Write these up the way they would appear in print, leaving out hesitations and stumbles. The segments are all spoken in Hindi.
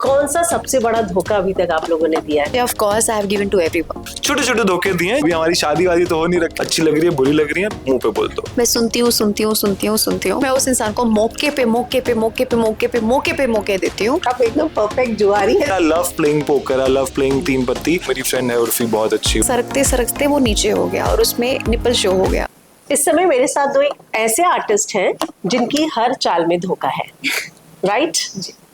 कौन सा सबसे बड़ा धोखा अभी तक आप लोगों ने दिया है? Of course, I have given to everyone. छोटे छोटे धोखे दिए हैं। अभी हमारी शादी वादी तो हो नहीं रखी, अच्छी लग रही है बुरी लग रही है मुंह पे बोल दो। मैं सुनती हूँ। मैं उस इंसान को मौके पे मौके देती हूँ। आप एकदम परफेक्ट जुआरी है। I love playing poker, I love playing तीन पत्ती। मेरी फ्रेंड है उर्फी, बहुत अच्छी। सरकते वो नीचे हो गया और उसमें निपल शो हो गया। इस समय मेरे साथ दो एक ऐसे आर्टिस्ट हैं जिनकी हर चाल में धोखा है, राइट?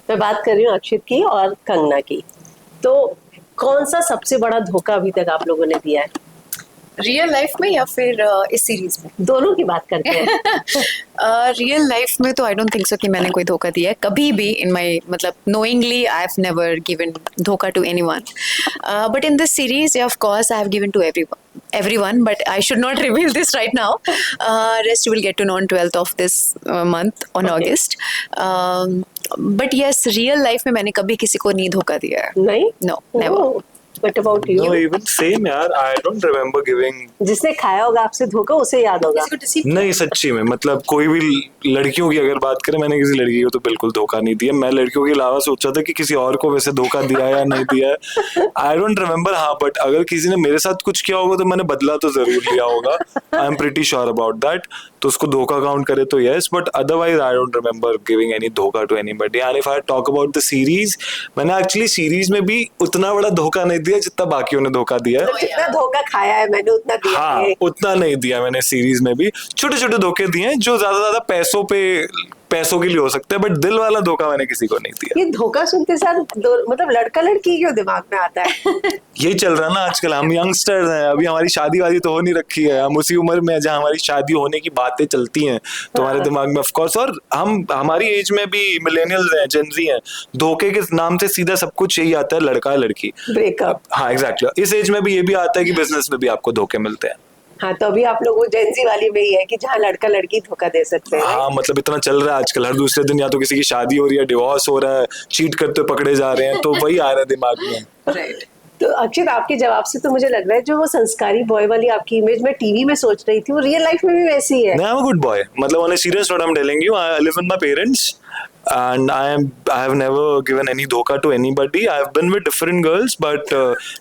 मैं बात कर रही हूँ अक्षित की और कंगना की। तो कौन सा सबसे बड़ा धोखा अभी तक आप लोगों ने दिया है? रियल लाइफ में या फिर इस सीरीज में? दोनों की बात करते हैं। रियल लाइफ में तो आई डोंट थिंक सो कि मैंने कोई धोखा दिया है कभी भी इन माई, मतलब knowingly I have never given धोखा to anyone, but in this series of course I have given to everyone, but I should not reveal this right now. Rest you will get to know on 12th of this month on August. But yes, real life में मैंने कभी किसी को नहीं धोखा दिया है। नहीं? No, never. What about you? No, even same यार। I don't remember giving। जिसने खाया होगा आपसे धोखा उसे याद होगा। नहीं सच्ची में, मतलब कोई भी लड़कियों की अगर बात करें, मैंने किसी लड़की को तो बिल्कुल धोखा नहीं दिया। मैं लड़कियों के अलावा सोचा था कि किसी और को वैसे धोखा दिया या नहीं दिया है। आई डोंट रिमेम्बर। हाँ, बट अगर किसी ने मेरे साथ कुछ किया होगा तो मैंने बदला तो जरूर लिया होगा। I am pretty sure about that. तो उसको धोखा काउंट करे तो yes, but otherwise I don't remember giving any धोखा to anybody. And if I talk about the series, मैंने एक्चुअली सीरीज में भी उतना बड़ा धोखा नहीं दिया जितना बाकियों ने धोखा दिया है। जितना धोखा खाया है मैंने उतना दिया हाँ, है। उतना नहीं दिया मैंने सीरीज में भी। छोटे छोटे धोखे दिए हैं जो ज्यादा पैसों के लिए हो सकते हैं, बट दिल वाला धोखा मैंने किसी को नहीं दिया। ये धोखा सुनते साथ मतलब लड़का लड़की क्यों दिमाग में आता है? यही चल रहा है ना आजकल। हम यंगस्टर्स हैं, अभी हमारी शादी वादी तो हो नहीं रखी है। हम उसी उम्र में जहाँ हमारी शादी होने की बातें चलती हैं तुम्हारे दिमाग में, ऑफ कोर्स। और हम हमारी एज में भी मिलेनियल्स हैं, जेनजी हैं, धोखे के नाम से सीधा सब कुछ यही आता है, लड़का लड़की, ब्रेकअप। हाँ एग्जैक्टली। इस एज में भी ये भी आता है कि बिजनेस में भी आपको धोखे मिलते हैं। हाँ, तो अभी आप लोग वो जेंजी वाली में ही है कि जहाँ लड़का लड़की धोखा दे सकते हैं। हाँ, मतलब इतना चल रहा है आजकल। हर दूसरे दिन या तो किसी की शादी हो रही है, डिवोर्स हो रहा है, चीट करते पकड़े जा रहे हैं, तो वही आ रहा है दिमाग में। राइट। तो अक्षित, आपके जवाब से तो मुझे लग रहा है जो वो संस्कारी बॉय वाली आपकी इमेज में टीवी में सोच रही थी वो रियल लाइफ में भी वैसी है। I am a good boy. मतलब on a serious note I am telling you, I live with my parents and I have never given any धोखा to anybody. I have been with different girls, but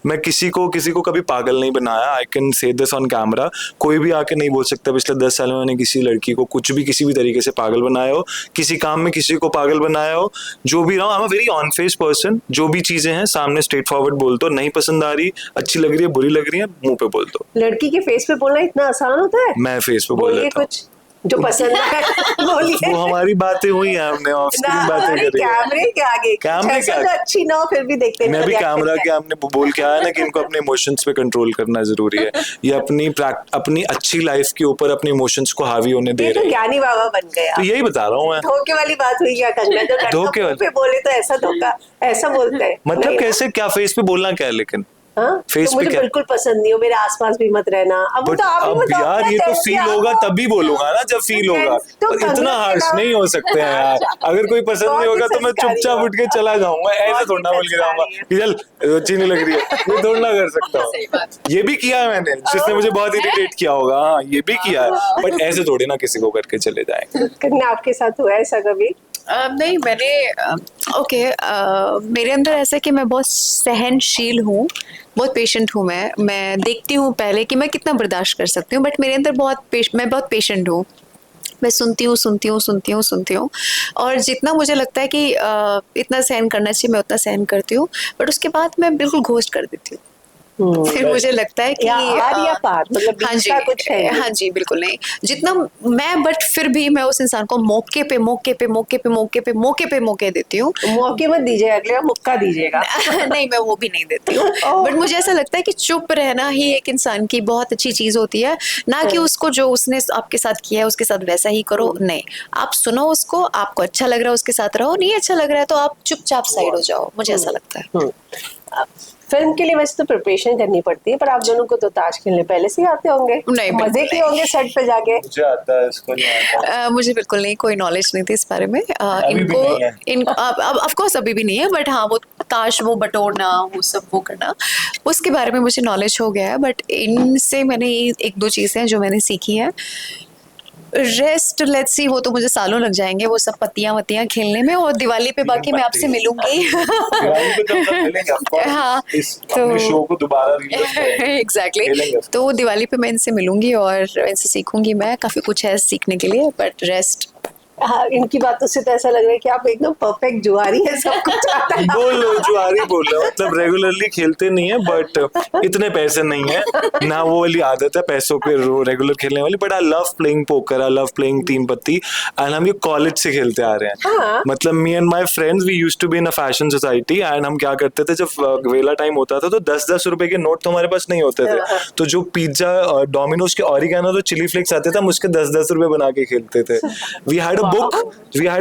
मैं किसी को कभी पागल नहीं बनाया। I can say this on camera. कोई भी आके नहीं बोल सकता पिछले 10 साल में मैंने किसी लड़की को कुछ भी किसी भी तरीके से पागल बनाया हो, किसी काम में किसी को पागल बनाया हो, जो भी रहा हूँ। आई am a very on face person. जो भी चीजें हैं सामने स्ट्रेट फॉरवर्ड बोल दो। नहीं पसंद आ रही, अच्छी लग रही है, बुरी लग रही है, मुंह पे बोल दो। लड़की के फेस पे बोलना इतना आसान होता है? मैं फेस पे बोल देता हूँ कुछ जो पसंद है। बोलिए। वो हमारी बातें हुई हैं, हमने ऑफ स्क्रीन बातें करी। कैमरे के आगे कैमरे के आगे अच्छी ना हो फिर भी देखते हैं। मैं भी कैमरा के हमने बोल के आया ना कि इनको अपने इमोशंस पे कंट्रोल करना जरूरी है। ये अपनी अच्छी लाइफ के ऊपर अपने इमोशंस को हावी होने दे रहे हैं। ज्ञानी बाबा बन गया। तो यही बता रहा हूँ मैं। धोखे वाली बात हुई क्या कंगना? जो धोखे वाले बोले तो ऐसा धोखा ऐसा बोलते हैं, मतलब कैसे, क्या फेस पे बोलना क्या है? लेकिन फेस तो मुझे बिल्कुल पसंद नहीं हो, मेरे आसपास भी मत रहना। अब यार ये तो फील होगा तभी बोलूंगा ना, जब फील होगा। तो इतना हार्श नहीं हो सकते हैं यार। अगर कोई पसंद नहीं होगा तो मैं चुपचाप उठ के चला जाऊंगा। ऐसे थोड़ा बोल के जाऊंगा कि चल अच्छी नहीं लग रही है, ये थोड़ा कर सकता हूँ। ये भी किया है मैंने, जिसने मुझे बहुत इरिटेट किया होगा। हाँ, ये भी किया है, बट ऐसे थोड़ी ना किसी को करके चले जाएंगे। कंगना, आपके साथ हुआ ऐसा कभी? नहीं, मैंने मेरे अंदर ऐसा है कि मैं बहुत सहनशील हूँ, बहुत पेशेंट हूँ। मैं देखती हूँ पहले कि मैं कितना बर्दाश्त कर सकती हूँ, बट मेरे अंदर मैं बहुत पेशेंट हूँ। मैं सुनती हूँ और जितना मुझे लगता है कि इतना सहन करना चाहिए मैं उतना सहन करती हूँ, बट उसके बाद मैं बिल्कुल घोस्ट कर देती हूँ। फिर मुझे लगता है कि या पार, मतलब हाँ जी, कुछ है। हाँ जी, बिल्कुल नहीं जितना मैं, बट फिर भी मैं उस इंसान को मौके पे मौके देती हूँ। मौके मत दीजिएगा, अगले बार मुक्का दीजिएगा। नहीं, मैं वो भी नहीं देती हूँ। बट मुझे ऐसा लगता है कि चुप रहना ही एक इंसान की बहुत अच्छी चीज होती है, ना कि उसको जो उसने आपके साथ किया है उसके साथ वैसा ही करो। नहीं, आप सुनो उसको, आपको अच्छा लग रहा है उसके साथ रहो, नहीं अच्छा लग रहा है तो आप चुपचाप साइड हो जाओ। मुझे ऐसा लगता है। फिल्म के लिए वैसे तो प्रिपरेशन करनी पड़ती है, पर आप दोनों को तो ताश खेलने पहले से ही आते होंगे। नहीं, मजे किए होंगे सेट पे जाके। मुझे आता है, इसको नहीं आता। मुझे बिल्कुल नहीं, कोई नॉलेज नहीं थी इस बारे में। इनको ऑफ कोर्स अभी भी नहीं है, बट हाँ वो ताश वो बटोरना वो सब वो करना उसके बारे में मुझे नॉलेज हो गया है। बट इनसे मैंने एक दो चीजें जो मैंने सीखी है रेस्ट लेट्स सी, वो तो मुझे सालों लग जाएंगे वो सब पत्तियां वत्तियां खेलने में, और दिवाली पे बाकी मैं आपसे मिलूंगी। दिवाली पे जब सब मिलेंगे, of course, हाँ, इस अपने शो को दोबारा रिलीज करेंगे। एग्जैक्टली खेलेंगे। तो दिवाली पे मैं इनसे मिलूंगी और इनसे सीखूंगी, मैं काफी कुछ है सीखने के लिए, बट रेस्ट। हाँ, इनकी बातों से तो ऐसा लग रहा है कि आप एकदम परफेक्ट जुआरी है, सब कुछ आता है। बोलो जुआरी बोलो, मतलब रेगुलरली खेलते नहीं है बट इतने पैसे नहीं है ना, वो वाली आदत है पैसों पे रेगुलर खेलने वाली, but I love playing poker, I love playing तीन पत्ती, एंड हम ये कॉलेज से खेलते आ रहे हैं। हाँ। मतलब me and my friends we used to be in a fashion society, and हम क्या करते थे जब वेला टाइम होता था तो 10-10 रुपए के नोट तो हमारे पास नहीं होते थे, तो जो पिज्जा डोमिनोज के ऑरिगेनो तो चिली फ्लेक्स आते थे, हम उसके 10-10 रुपए बना के खेलते थे। वी हैड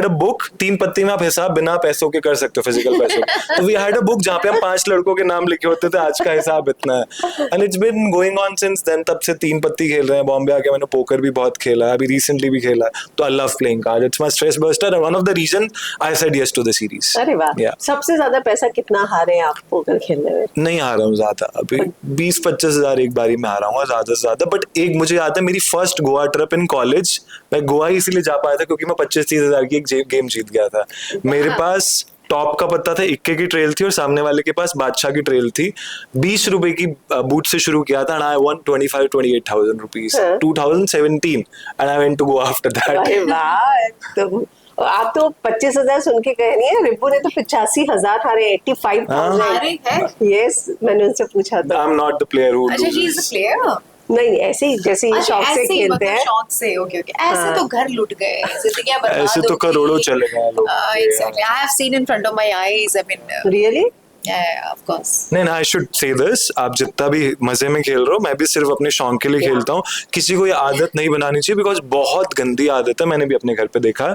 अ बुक, तीन पत्ती में आप हिसाब बिना पैसों के कर सकते हो, फिजिकल पैसों के। तो वी हैड अ बुक जहाँ पे हम 5 लड़कों के नाम लिखे होते थे, आज का हिसाब इतना है, and it's been going on since then. तब से तीन पत्ती खेल रहे हैं। बॉम्बे आके मैंने पोकर भी बहुत खेला है, अभी रिसेंटली भी खेला है, तो I love playing card, it's my stress buster and one of the reason I said yes to the series. अरे वाह, सबसे ज्यादा पैसा कितना हारे आप पोकर खेलने में? नहीं हारा हूँ ज्यादा, अभी 20-25 हजार एक बारी में हारा हूँ, ज्यादा से ज्यादा। बट एक मुझे याद है, मेरी first Goa trip in college, मैं गोवा इसलिए जा पाया था क्योंकि मैं 25-30 हजार की एक गेम जीत गया था। मेरे पास टॉप का पत्ता था, इक्के की ट्रेल थी और सामने वाले के पास बादशाह की ट्रेल थी। 20 रुपए की बूट से शुरू किया था, and I won 25-28,000 rupees 2017, and I went to go after that. अरे वाह, तो आप तो 25,000 सुन के कह रही है, रिब्बू ने तो 85,000 हारे, 85,000। यस, मैंने उनसे पूछा था। I am not the player who अच्छा, ही इज द प्लेयर। नहीं, ऐसे ही जैसे ये शौक से खेलते हैं। शौक से, ओके ओके। ऐसे तो घर लुट गए, जिंदगियां बर्बाद हो गई। ऐसे तो करोड़ों चले गए लोग। Exactly. I have seen in front of my eyes. I mean, really? yeah, of course. नहीं, आई शुड से दिस, आप जितना भी मजे में खेल रहे हो, मैं भी सिर्फ अपने शौक के लिए खेलता हूँ। किसी को ये आदत नहीं बनानी चाहिए, बिकॉज बहुत गंदी आदत है, मैंने भी अपने घर पे देखा है।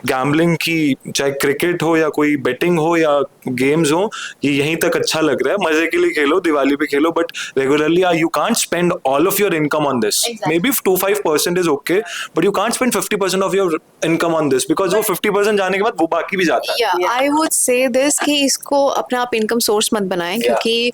गैम्बलिंग की, चाहे क्रिकेट हो या कोई बेटिंग हो या गेम्स हो, ये यहीं तक अच्छा लग रहा है। मजे के लिए खेलो, दिवाली पे खेलो, but regularly you can't spend all of your income on this. May be 2-5% is okay, but you can't spend 50% of your income on this, because वो 50% जाने के बाद वो बाकी भी जाता है। Yeah, I would say this कि इसको अपना आप इनकम सोर्स मत बनाएं, क्योंकि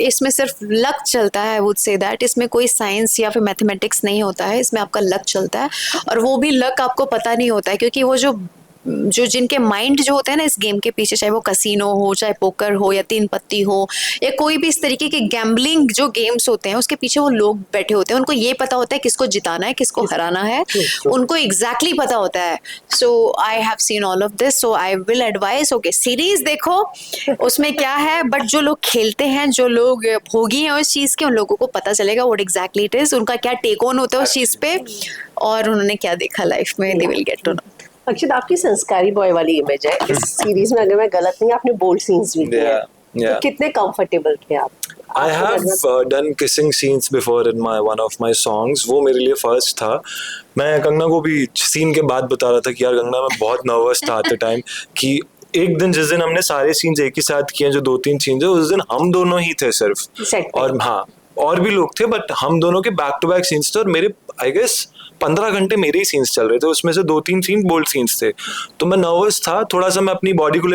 इसमें सिर्फ लक चलता है। आई वुड से दैट इसमें कोई साइंस या फिर मैथमेटिक्स नहीं होता है, इसमें आपका लक चलता है, और वो भी लक आपको पता नहीं होता है, क्योंकि वो जो जिनके माइंड जो होते हैं ना इस गेम के पीछे, चाहे वो कसीनो हो, चाहे पोकर हो, या तीन पत्ती हो, या कोई भी इस तरीके के गैम्बलिंग जो गेम्स होते हैं, उसके पीछे वो लोग बैठे होते हैं। उनको ये पता होता है किसको जिताना है, किसको हराना है, उनको एग्जैक्टली पता होता है। So I have seen all of this, so I will advise, okay series देखो, उसमें क्या है, बट जो लोग खेलते हैं, जो लोग भोगी हैं उस चीज के, उन लोगों को पता चलेगा व्हाट एग्जैक्टली इट इज, उनका क्या टेक ऑन होता है उस चीज पे, और उन्होंने क्या देखा लाइफ में, they will get to know. Akshit, आपकी संस्कारी बॉय वाली इमेज है इस सीरीज में, अगर मैं गलत नहीं, आपने बोल्ड सीन्स भी किए हैं। तो कितने कंफर्टेबल थे आप? I have done kissing scenes before in one of my songs. वो मेरे लिए फर्स्ट था। मैं कंगना को भी सीन के बाद बता रहा था कि यार कंगना, मैं बहुत नर्वस था एट द टाइम, कि एक दिन जिस दिन हमने सारे सीन्स एक ही साथ किए, जो 2-3 सीन्स है, उस दिन हम दोनों ही थे सिर्फ, और हाँ और भी लोग थे, बट हम दोनों के बैक टू बैक सीन्स थे, और मेरे आई गेस 15 घंटे मेरे ही सीन्स चल रहे थे, उसमें से 2-3 सीन बोल्ड सीन्स थे। तो मैं नर्वस था थोड़ा सा, मैं अपनी बॉडी को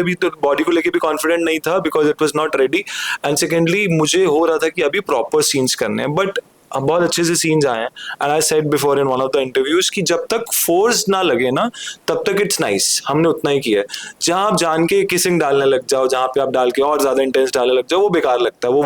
लेके भी कॉन्फिडेंट नहीं था, because it was not ready, and secondly मुझे हो रहा था कि अभी प्रॉपर सीन्स करने हैं, बट बहुत अच्छे से सीन्स आए हैं। And I said before in one of the interviews कि जब तक फोर्स ना लगे ना, तब तक इट्स नाइस। हमने उतना ही किया है। जहां आप जान के किसिंग डालने लग जाओ, जहां पे आप डाल के और ज्यादा इंटेंस डालने लग जाओ, वो बेकार लगता है, वो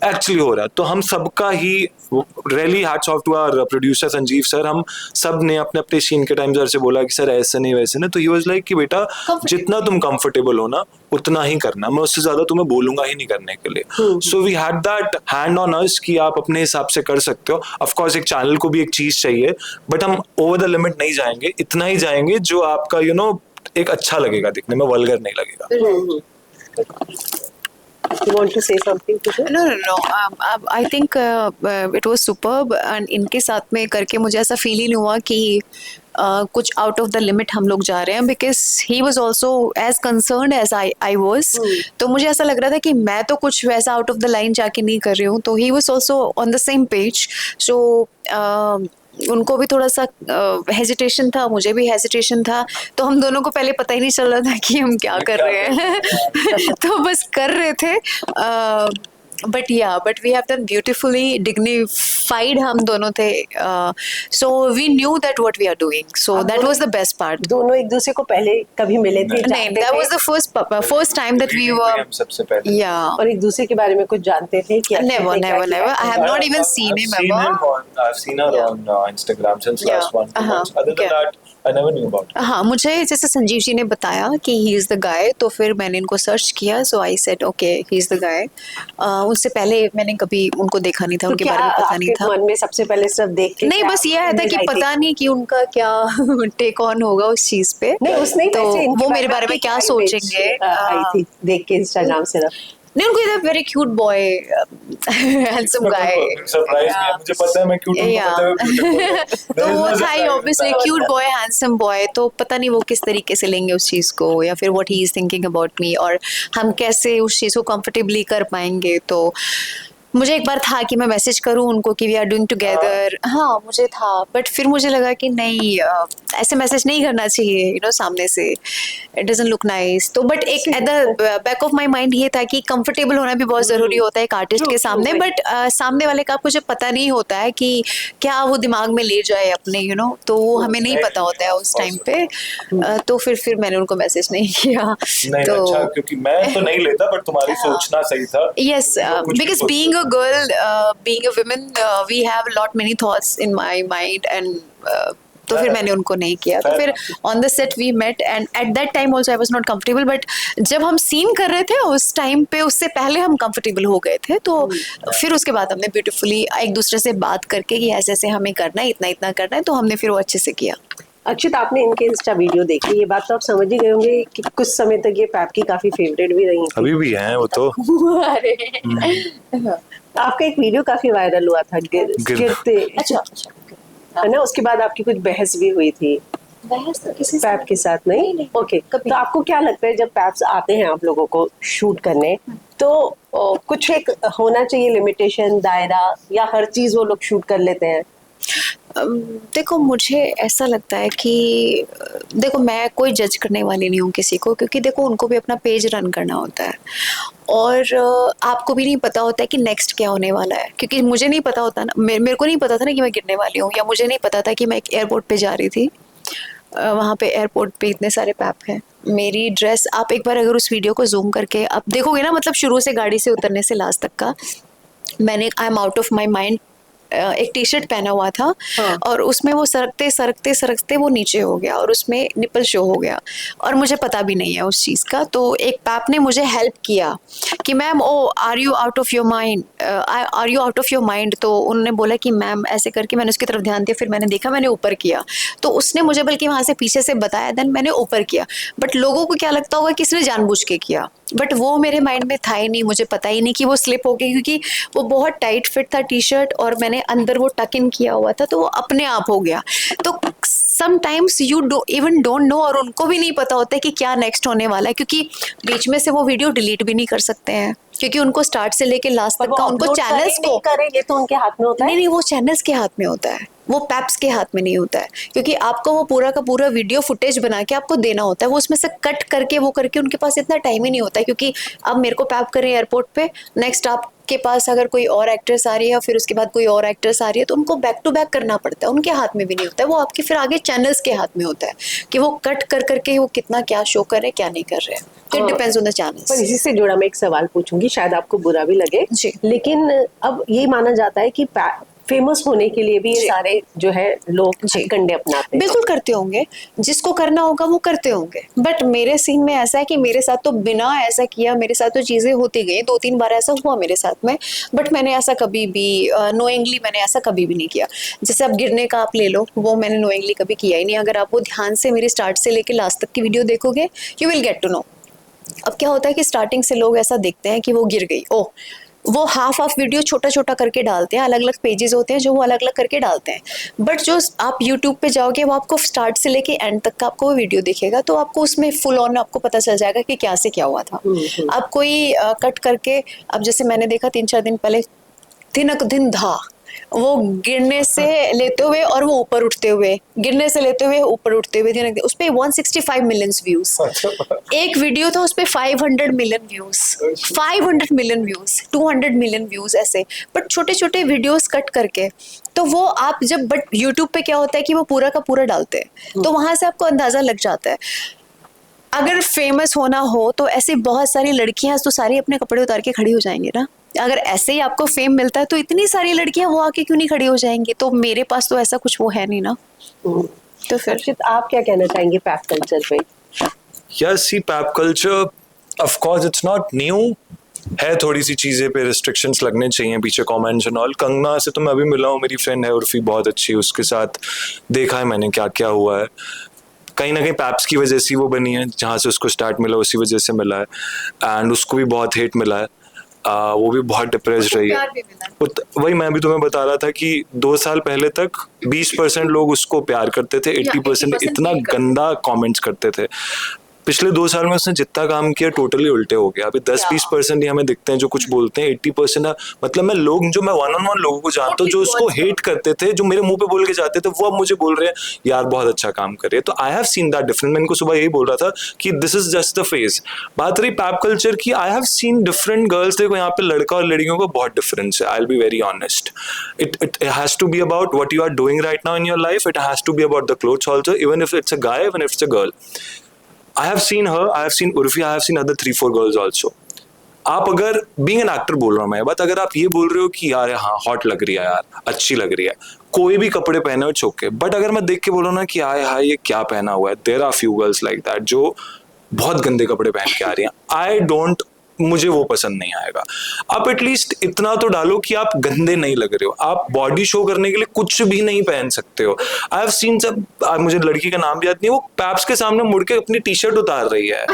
एक्चुअली हो रहा है। तो हम सबका ही really hats off to our producer Sanjeev sir, हम सब ने अपने अपने सीन के टाइम सर से बोला कि सर ऐसे नहीं वैसे नहीं, तो ही वाज लाइक कि बेटा जितना तुम कंफर्टेबल हो ना उतना ही करना, मैं उससे ज्यादा तुम्हें बोलूंगा ही नहीं करने के लिए। So we had that hand on us कि आप अपने हिसाब से कर सकते हो। ऑफ कोर्स एक चैनल को भी एक चीज चाहिए, बट हम ओवर द लिमिट नहीं जाएंगे, इतना ही जाएंगे जो आपका एक अच्छा लगेगा दिखने में, वल्गर नहीं लगेगा। You want to say something to them? No. I think it was superb, and इनके साथ में करके मुझे ऐसा फील ही नहीं हुआ कि कुछ आउट ऑफ द लिमिट हम लोग जा रहे हैं, because he was also as concerned as I was. तो मुझे ऐसा लग रहा था कि मैं तो कुछ वैसा आउट ऑफ द लाइन जाके नहीं कर रही हूँ, तो he was also on the same page. So उनको भी थोड़ा सा हेजिटेशन था, मुझे भी हेजिटेशन था, तो हम दोनों को पहले पता ही नहीं चल रहा था कि हम क्या कर रहे हैं तो बस कर रहे थे। But we have done beautifully, dignified हम दोनों थे, so we knew that what we are doing, so that was the best part. दोनों एक दूसरे को पहले कभी मिले थे, नहीं, जानते that थे? was the first time that we were, हम सबसे पहले. yeah. और एक दूसरे के बारे में कुछ जानते थे कि अक्षत Never, ने क्या never, किया? never. I have not even seen him ever. I've seen her Yeah. on Instagram since Yeah. last 1-2 months. Other than Okay. that, I never knew about her. हाँ, मुझे जैसे संजीव जी ने बताया कि ही इज़ द गाय, तो फिर मैंने इनको सर्च किया, so I said okay he is the guy. उससे पहले मैंने कभी उनको देखा नहीं था, तो उनके क्या बारे में पता नहीं आपके था. मन में सबसे पहले सिर्फ देख के नहीं, क्या बस ये आया था कि इमेज आई थी? पता नहीं कि उनका क्या टेक ऑन होगा उस चीज पे. नहीं उसने ही तो वैसे इनके वो मेरे बारे आपकी में क्या image, सोचेंगे. आई थी देख के इंस्टाग्राम से ना. नहीं, उनको इधर very cute boy, handsome guy. Surprise नहीं है, मुझे पता है मैं क्यूट हूँ, Yeah. पता है मैं beautiful हूँ. तो There is वो no था ही surprise in obviously that. Cute boy, handsome boy, तो पता नहीं वो किस तरीके से लेंगे उस चीज़ को, या फिर what he is thinking about me, और हम कैसे उस चीज़ को कंफर्टेबली कर पाएंगे. तो मुझे एक बार था कि मैं मैसेज करूं उनको कि वी आर डूइंग टुगेदर. हाँ, मुझे था, बट फिर मुझे लगा कि नहीं, ऐसे मैसेज नहीं करना चाहिए, यू नो, सामने से. It doesn't look nice. तो बट एक at the back of my mind ये था कि कंफर्टेबल होना भी बहुत ज़रूरी होता है एक आर्टिस्ट के सामने, बट सामने वाले का आपको जब पता नहीं होता है कि क्या वो दिमाग में ले जाए अपने, यू नो, तो वो हमें नहीं पता होता है उस टाइम पे. तो फिर मैंने उनको मैसेज नहीं किया. नहीं तो अच्छा, क्योंकि मैं तो नहीं लेता, बट तुम्हारी सोचना सही था. yes, कुछ भी because सोच being a girl, being a woman, we have a lot many thoughts in my mind, and तो फिर मैंने उनको नहीं किया. तो फिर on the set we met, and at that time also I was not comfortable, but जब हम सीन कर रहे थे उस टाइम पे, उससे पहले हम कंफर्टेबल हो गए थे. तो फिर उसके बाद हमने ब्यूटीफुली एक दूसरे से बात करके कि ऐसे ऐसे हमें करना है, इतना इतना करना है, तो हमने फिर वो अच्छे से किया. अक्षित, आपने इनके इंस्टा वीडियो देखी, ये बात तो आप समझ ही गए होंगे कि कुछ समय तक ये पैप की काफी फेवरेट भी रही थी. अभी भी हैं वो तो. अरे आपका एक वीडियो काफी वायरल हुआ था गिरते, अच्छा, है ना? उसके बाद आपकी कुछ बहस भी हुई थी बहस तो किसी पैप के साथ. नहीं ओके. तो आपको क्या लगता है जब पैप्स आते हैं आप लोगों को शूट करने, तो कुछ एक होना चाहिए लिमिटेशन, दायरा, या हर चीज वो लोग शूट कर लेते हैं? देखो, मुझे ऐसा लगता है कि देखो, मैं कोई जज करने वाली नहीं हूँ किसी को, क्योंकि देखो उनको भी अपना पेज रन करना होता है, और आपको भी नहीं पता होता है कि नेक्स्ट क्या होने वाला है. क्योंकि मुझे नहीं पता होता ना, मेरे को नहीं पता था ना कि मैं गिरने वाली हूँ, या मुझे नहीं पता था कि मैं एक एयरपोर्ट पे जा रही थी. वहाँ पे एयरपोर्ट पे इतने सारे पैप हैं. मेरी ड्रेस, आप एक बार अगर उस वीडियो को जूम करके आप देखोगे ना, मतलब शुरू से गाड़ी से उतरने से लास्ट तक का, मैंने I am out of my mind एक टी शर्ट पहना हुआ था. हाँ. और उसमें वो सरकते सरकते सरकते वो नीचे हो गया, और उसमें निपल शो हो गया, और मुझे पता भी नहीं है उस चीज़ का. तो एक पैप ने मुझे हेल्प किया कि ma'am, oh are you out of your mind, are you out of your mind. तो उन्होंने बोला कि मैम, ऐसे करके मैंने उसकी तरफ ध्यान दिया, फिर मैंने देखा, मैंने ऊपर किया. तो उसने मुझे बल्कि वहाँ से पीछे से बताया, देन मैंने ऊपर किया. बट लोगों को क्या लगता होगा कि इसने जानबूझ के किया, बट वो मेरे माइंड में था ही नहीं, मुझे पता ही नहीं कि वो स्लिप हो गई, क्योंकि वो बहुत टाइट फिट था टी शर्ट, और मैंने अंदर वो टक इन किया हुआ था, तो वो अपने आप हो गया. तो sometimes you even don't know, और उनको भी नहीं पता होता है कि क्या नेक्स्ट होने वाला है, क्योंकि बीच में से वो वीडियो डिलीट भी नहीं कर सकते हैं, क्योंकि उनको स्टार्ट से लेके लास्ट तक का उनको चैनल्स को करें, ये तो उनके हाथ में होता है. नहीं, वो चैनल्स के हाथ में होता है, वो पैप्स के हाथ में नहीं होता है, क्योंकि आपको वो पूरा का पूरा वीडियो फुटेज बना के आपको देना होता है. वो उसमें से कट करके वो करके उनके पास इतना टाइम ही नहीं होता है, क्योंकि अब मेरे को पैप करें एयरपोर्ट पे, नेक्स्ट आपके पास अगर कोई और एक्ट्रेस आ रही है, फिर उसके बाद कोई और एक्ट्रेस आ रही है, तो उनको बैक टू बैक करना पड़ता है. उनके हाथ में भी नहीं होता है, वो आपके फिर आगे चैनल्स के हाथ में होता है कि वो कट कर करके वो कितना क्या शो कर रहे हैं, क्या नहीं कर रहे हैं. तो इट डिपेंड्स ऑन द पर चैनल्स. इसी से जुड़ा मैं एक सवाल पूछूंगी, शायद आपको बुरा भी लगे जी. लेकिन अब ये माना जाता है कि फेमस होने के लिए भी ये जी. सारे जो है लोग जी. कंडे अपनाते हैं. बिल्कुल करते होंगे, जिसको करना होगा वो करते होंगे. बट मेरे सीन में ऐसा है कि मेरे साथ तो बिना ऐसा किया, मेरे साथ तो चीज़ें होती गई, 2-3 बार ऐसा हुआ मेरे साथ में, बट मैंने ऐसा कभी भी नोइंगली मैंने ऐसा कभी भी नहीं किया. जैसे अब गिरने का आप ले लो, वो मैंने नोइंगली कभी किया ही नहीं. अगर आप वो ध्यान से मेरी स्टार्ट से लेके लास्ट तक की वीडियो देखोगे, you will get to know. अब क्या होता है कि स्टार्टिंग से लोग ऐसा देखते हैं कि वो गिर गई, ओह, वो हाफ वीडियो छोटा छोटा करके डालते हैं, अलग अलग पेजेस होते हैं जो वो अलग अलग करके डालते हैं. बट जो आप यूट्यूब पे जाओगे, वो आपको स्टार्ट से लेके एंड तक का आपको वो वीडियो दिखेगा, तो आपको उसमें फुल ऑन आपको पता चल जाएगा कि क्या से क्या हुआ था. अब कोई कट करके, अब जैसे मैंने देखा 3-4 दिन पहले, थिनक दिन धा, वो गिरने से लेते हुए और वो ऊपर उठते हुए, गिरने से लेते हुए ऊपर उठते हुए, उस पे 165 मिलियन व्यूज। एक वीडियो था उस पे 500 million views, 500 million views, 200 million views ऐसे, बट छोटे छोटे वीडियोस कट करके। तो वो आप जब, बट यूट्यूब पे क्या होता है कि वो पूरा का पूरा डालते हैं, तो वहां से आपको अंदाजा लग जाता है। अगर फेमस होना हो तो ऐसी बहुत सारी लड़कियां तो सारी अपने कपड़े उतार के खड़ी हो जाएंगी ना। अगर ऐसे ही आपको फेम मिलता है तो इतनी सारी लड़कियां वो आके क्यों नहीं खड़ी हो जाएंगी। तो मेरे पास तो ऐसा कुछ वो है नहीं ना। तो फिर अक्षित, आप क्या कहना चाहेंगे पैप कल्चर पे? Yes, see, pap culture, of course, it's not new. है थोड़ी सी चीजें पे रिस्ट्रिक्शंस लगने चाहिए पीछे, कमेंट्स एंड ऑल। कंगना से तो मैं अभी मिला हूँ, मेरी फ्रेंड है उर्फी, बहुत अच्छी, उसके साथ देखा है मैंने क्या क्या हुआ है। कहीं ना कहीं पैप्स की वजह से वो बनी है, जहाँ से उसको स्टार्ट मिला उसी वजह से मिला है, एंड उसको भी बहुत हेट मिला है। वो भी बहुत डिप्रेस्ड रही है। वही मैं भी तुम्हें बता रहा था कि 2 साल पहले तक 20% लोग उसको प्यार करते थे, 80% इतना गंदा कमेंट्स करते थे। पिछले 2 साल में उसने जितना काम किया टोटली उल्टे हो गया। अभी 10-20% ही हमें दिखते हैं जो कुछ बोलते हैं, 80% मतलब मैं वन ऑन वन लोगों को जानता हूँ जो उसको हेट करते थे, जो मेरे मुंह पे बोल के जाते थे, वो अब मुझे बोल रहे हैं यार बहुत अच्छा काम कर रही है। तो आई हैव सीन दैट डिफरेंस। मैं इनको सुबह यही बोल रहा था कि this is just the phase. बात रही पैप कल्चर की, आई हैव सीन डिफरेंट गर्ल्स। देखो यहाँ पे लड़का और लड़कियों को बहुत डिफरेंस है, I will be very honest. It has to be about what you are doing right now in your life, it has to be about the clothes also, even if it's a guy, even if it's a girl. I have seen her, I have seen Urfi, I have seen other 3-4 girls also. आप अगर बीइंग एन एक्टर बोल रहा हूँ मैं बात, अगर आप ये बोल रहे हो कि यार हाँ हॉट लग रही है, यार अच्छी लग रही है, कोई भी कपड़े पहने हो चोके, बट अगर मैं देख के बोलूँ ना कि हाय हाय ये क्या पहना हुआ है, there are few girls like that जो बहुत गंदे कपड़े पहन के आ रही हैं, मुझे वो पसंद नहीं आएगा। आप एटलीस्ट इतना तो डालो कि आप गंदे नहीं लग रहे हो, आप बॉडी शो करने के लिए कुछ भी नहीं पहन सकते हो। आई हैव सीन सब, मुझे लड़की का नाम याद नहीं, वो पैप्स के सामने मुड़ के अपनी टी शर्ट उतार रही है।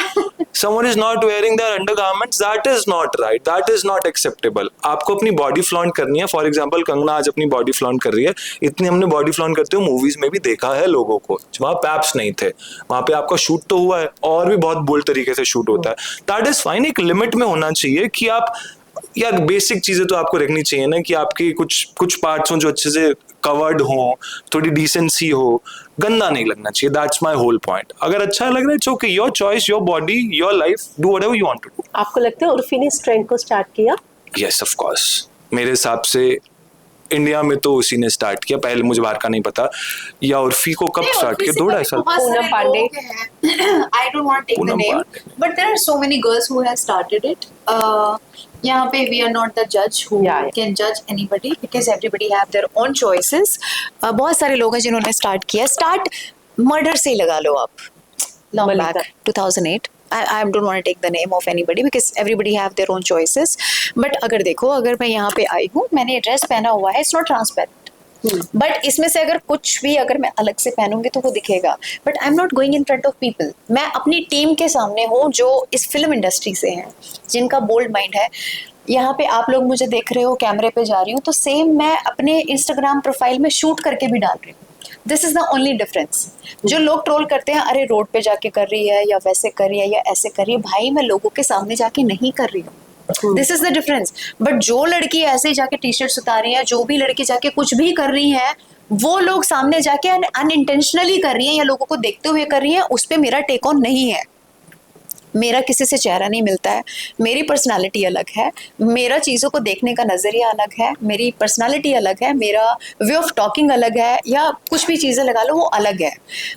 Someone is not wearing their undergarments, that is not right, that is not acceptable. आपको अपनी बॉडी फ्लॉन्ट करनी है। फॉर एग्जाम्पल कंगना आज अपनी बॉडी फ्लॉन्ट कर रही है, इतनी हमने बॉडी फ्लॉन्ट करते हुए मूवीज में भी देखा है लोगों को, वहां पैप्स नहीं थे, वहां पे आपका शूट तो हुआ है और भी बहुत बोल्ड तरीके से शूट होता है, दैट इज फाइन। एक लिमिट में होना चाहिए कि आप, यार बेसिक चीजें तो आपको रखनी चाहिए ना कि आपकी कुछ पार्ट्स हो जो अच्छे से कवर्ड हो, थोड़ी डिसेंसी हो, गंदा नहीं लगना चाहिए। That's my whole point. अगर अच्छा लग रहा है it's okay, your choice, your body, your life, do whatever you want to do. आपको लगता है उर्फी ने इस ट्रेंड को स्टार्ट किया? यस ऑफ कोर्स, मेरे हिसाब से इंडिया में तो उसी ने स्टार्ट किया, पहले मुझे बाहर का नहीं पता, या उर्फी को कब स्टार्ट किया, 2-2.5 साल। Poonam Pandey, I don't want to take the name, but there are so many girls who have started it. यहाँ पे we are not the judge who can judge anybody because everybody have their own choices. बहुत सारे लोग हैं जिन्होंने स्टार्ट किया। स्टार्ट मर्डर से ही लगा लो आप, long back 2008. I don't want to take the name of anybody because everybody have their own choices. But अगर देखो, अगर मैं यहाँ पे आई हूँ, मैंने ड्रेस पहना हुआ है, it's not transparent. बट इसमें से अगर कुछ भी अगर मैं अलग से पहनूंगी तो वो दिखेगा, but I am not going in front of people. मैं अपनी टीम के सामने हूँ जो इस फिल्म इंडस्ट्री से हैं, जिनका बोल्ड माइंड है। यहाँ पे आप लोग मुझे देख रहे हो, कैमरे पे जा रही हूँ, तो सेम मैं अपने इंस्टाग्राम प्रोफाइल में शूट करके भी डाल रही हूँ। This is the only difference. जो लोग ट्रोल करते हैं, अरे रोड पे जाके कर रही है या वैसे कर रही है या ऐसे कर रही है, भाई मैं लोगों के सामने जाके नहीं कर रही हूँ। This is the difference. But जो लड़की ऐसे ही जाके टी शर्ट उतार रही है, जो भी लड़की जाके कुछ भी कर रही है, वो लोग सामने जाके अनइंटेंशनली कर रही है या लोगों को देखते हुए कर रही है, उस पर मेरा टेक ऑन नहीं है। मेरा किसी से चेहरा नहीं मिलता है, मेरी पर्सनालिटी अलग है, मेरा चीज़ों को देखने का नज़रिया अलग है, मेरी पर्सनालिटी अलग है, मेरा वे ऑफ टॉकिंग अलग है, या कुछ भी चीज़ें लगा लो वो अलग है।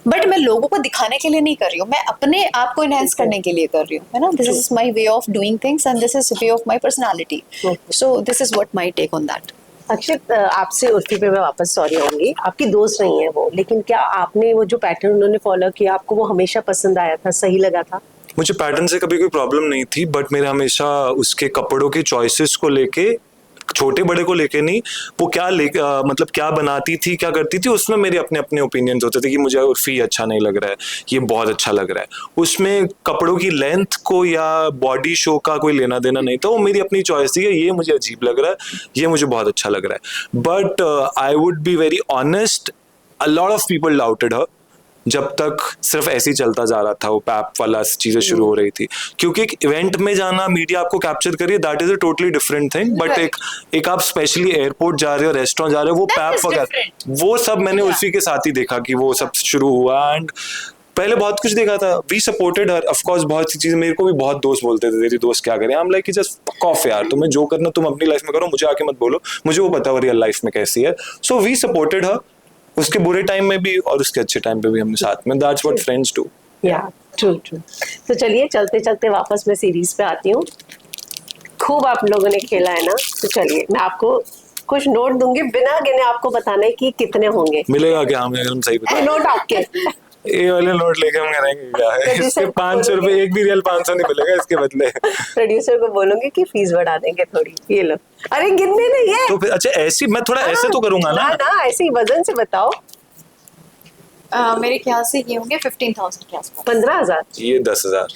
बट मैं लोगों को दिखाने के लिए नहीं कर रही हूँ, मैं अपने आप को इनहेंस करने के लिए कर रही हूँ, है ना। This is my way of doing things and this is way of my personality. So this is what my take on that. Akshit, आपसे उर्फी पे मैं वापस सॉरी आऊंगी, आपकी दोस्त नहीं है वो, लेकिन क्या आपने वो जो पैटर्न उन्होंने फॉलो किया, आपको वो हमेशा पसंद आया था, सही लगा था? मुझे पैटर्न से कभी कोई प्रॉब्लम नहीं थी, बट मेरे हमेशा उसके कपड़ों के चॉइसेस को लेके, छोटे बड़े को लेके नहीं, वो क्या मतलब क्या बनाती थी, क्या करती थी, उसमें मेरे अपने अपने ओपिनियंस होते थे कि मुझे उर्फी अच्छा नहीं लग रहा है, ये बहुत अच्छा लग रहा है। उसमें कपड़ों की लेंथ को या बॉडी शो का कोई लेना देना नहीं था, वो मेरी अपनी चॉइस थी, ये मुझे अजीब लग रहा है, ये मुझे बहुत अच्छा लग रहा है। But I would be very honest, a lot of people doubted her, जब तक सिर्फ ऐसे ही चलता जा रहा था, वो पैप वाला चीजें शुरू हो रही थी। क्योंकि एक इवेंट में जाना, मीडिया आपको कैप्चर करिए, that is a totally different thing. But एक आप स्पेशली एयरपोर्ट जा रहे हो, रेस्टोरेंट जा रहे हो, वो पैप वगैरह, वो सब मैंने उसी के साथ ही देखा कि वो सब शुरू हुआ। एंड पहले बहुत कुछ देखा था, we supported her, of course बहुत सी चीजें। मेरे को भी बहुत दोस्त बोलते थे तेरी दोस्त क्या करें, हम लाइक जस्ट फक ऑफ यार, तुम्हें जो करना तुम अपनी लाइफ में करो, मुझे आके मत बोलो, मुझे वो बताओ रियल लाइफ में कैसी है। सो वी सपोर्टेड हर, उसके बुरे टाइम में भी और उसके अच्छे टाइम पे भी हमने साथ में, दैट्स व्हाट फ्रेंड्स डू। या ट्रू ट्रू। तो चलिए चलते चलते वापस मैं सीरीज पे आती हूँ। खूब आप लोगों ने खेला है ना, तो चलिए मैं आपको कुछ नोट दूंगी, बिना गिने आपको बताने कि कितने होंगे। मिलेगा क्या हमें, अगर हम सही बता? नोट आपके ये वाले नोट लेके हम करेंगे क्या है? इसके 500 रुपए, एक भी रियल 500 नहीं मिलेगा इसके बदले। प्रोड्यूसर को बोलूंगी कि फीस बढ़ा देंगे थोड़ी, ये लो। अरे गिनने नहीं है तो फिर अच्छा ऐसी मैं थोड़ा ऐसे तो करूंगा ना। ना ऐसे ही वजन से बताओ। मेरे ख्याल से ये होंगे 15,000 के आसपास। 15,000। ये 10,000।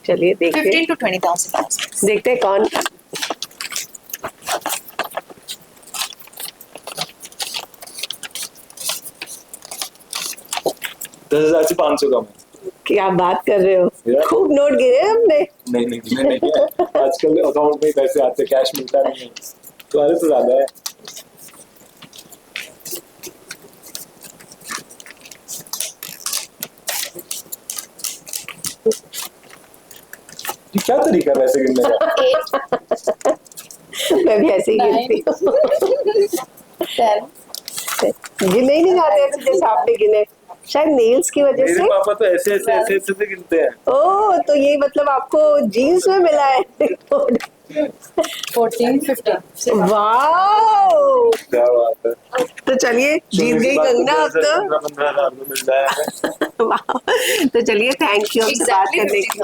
चलिए देखते 15 to 20,000 के आसपास। देखते हैं कौन। 10,000 से 500 कम है। क्या बात कर रहे हो, Yeah. खूब नोट गिरे हमने। नहीं आजकल अकाउंट में पैसे आते, कैश मिलता नहीं है, तो तो ज्यादा है। ये क्या तरीका है वैसे गिनने का? मैं भी ऐसे ही गिनती हूँ। गिने ही नहीं जाते ऐसे जैसे आपने गिने, शायद नेल्स की वजह मेरे से। पापा तो ऐसे से गिनते हैं। ओह, तो ये मतलब आपको जीन्स में मिला है। 14, 15। वाओ, क्या बात है। तो चलिए जीत गई कंगना अब तो। 15,000 में मिल जाएगा। वाह, तो चलिए थैंक यू आपसे बात करने के लिए।